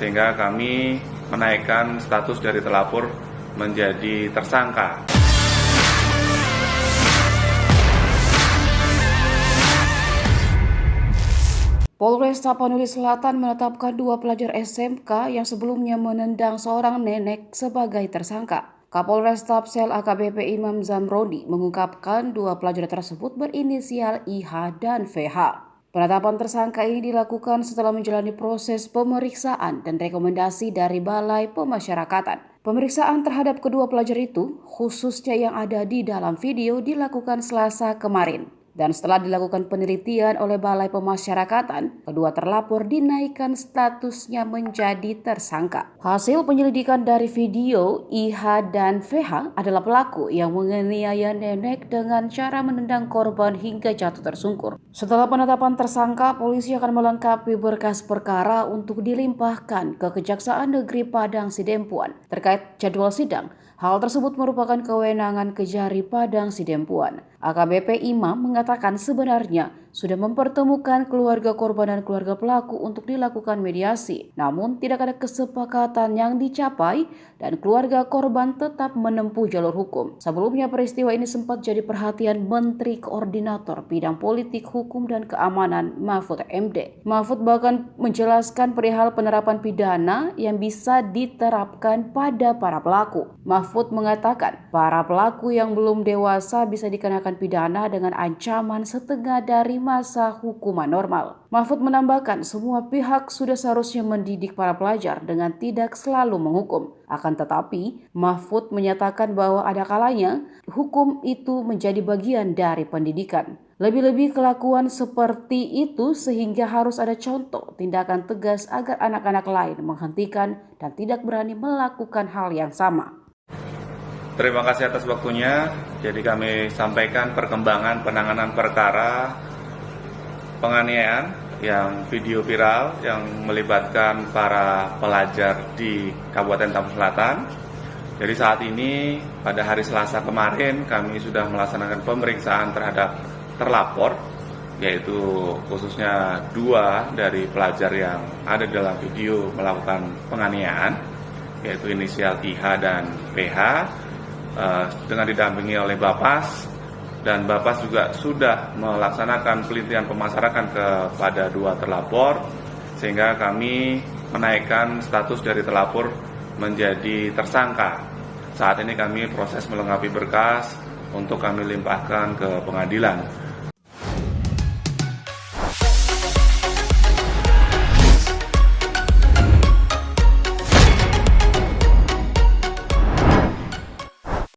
sehingga kami menaikkan status dari terlapor menjadi tersangka. Polres Tapanuli Selatan menetapkan 2 pelajar SMK yang sebelumnya menendang seorang nenek sebagai tersangka. Kapolres Tapsel AKBP Imam Zamroni mengungkapkan 2 pelajar tersebut berinisial IH dan VH. Penetapan tersangka ini dilakukan setelah menjalani proses pemeriksaan dan rekomendasi dari Balai Pemasyarakatan. Pemeriksaan terhadap kedua pelajar itu, khususnya yang ada di dalam video, dilakukan Selasa kemarin. Dan setelah dilakukan penelitian oleh Balai Pemasyarakatan, kedua terlapor dinaikkan statusnya menjadi tersangka. Hasil penyelidikan dari video, IH dan VH adalah pelaku yang menganiaya nenek dengan cara menendang korban hingga jatuh tersungkur. Setelah penetapan tersangka, polisi akan melengkapi berkas perkara untuk dilimpahkan ke Kejaksaan Negeri Padang Sidempuan. Terkait jadwal sidang, hal tersebut merupakan kewenangan Kejari Padang Sidempuan. AKBP Imam mengatakan sebenarnya sudah mempertemukan keluarga korban dan keluarga pelaku untuk dilakukan mediasi. Namun tidak ada kesepakatan yang dicapai dan keluarga korban tetap menempuh jalur hukum. Sebelumnya peristiwa ini sempat jadi perhatian Menteri Koordinator Bidang Politik, Hukum dan Keamanan Mahfud MD. Mahfud bahkan menjelaskan perihal penerapan pidana yang bisa diterapkan pada para pelaku. Mahfud mengatakan para pelaku yang belum dewasa bisa dikenakan pidana dengan ancaman setengah dari masa hukuman normal. Mahfud menambahkan semua pihak sudah seharusnya mendidik para pelajar dengan tidak selalu menghukum. Akan tetapi, Mahfud menyatakan bahwa ada kalanya hukum itu menjadi bagian dari pendidikan. Lebih-lebih kelakuan seperti itu sehingga harus ada contoh tindakan tegas agar anak-anak lain menghentikan dan tidak berani melakukan hal yang sama. Terima kasih atas waktunya. Jadi kami sampaikan perkembangan penanganan perkara penganiayaan yang video viral yang melibatkan para pelajar di Kabupaten Tapanuli Selatan. Jadi saat ini pada hari Selasa kemarin kami sudah melaksanakan pemeriksaan terhadap terlapor, yaitu khususnya 2 dari pelajar yang ada dalam video melakukan penganiayaan, yaitu inisial IH dan PH. Dengan didampingi oleh Bapas, dan Bapas juga sudah melaksanakan pelitian pemasyarakat kepada 2 terlapor, sehingga kami menaikkan status dari terlapor menjadi tersangka. Saat ini kami proses melengkapi berkas untuk kami limpahkan ke pengadilan.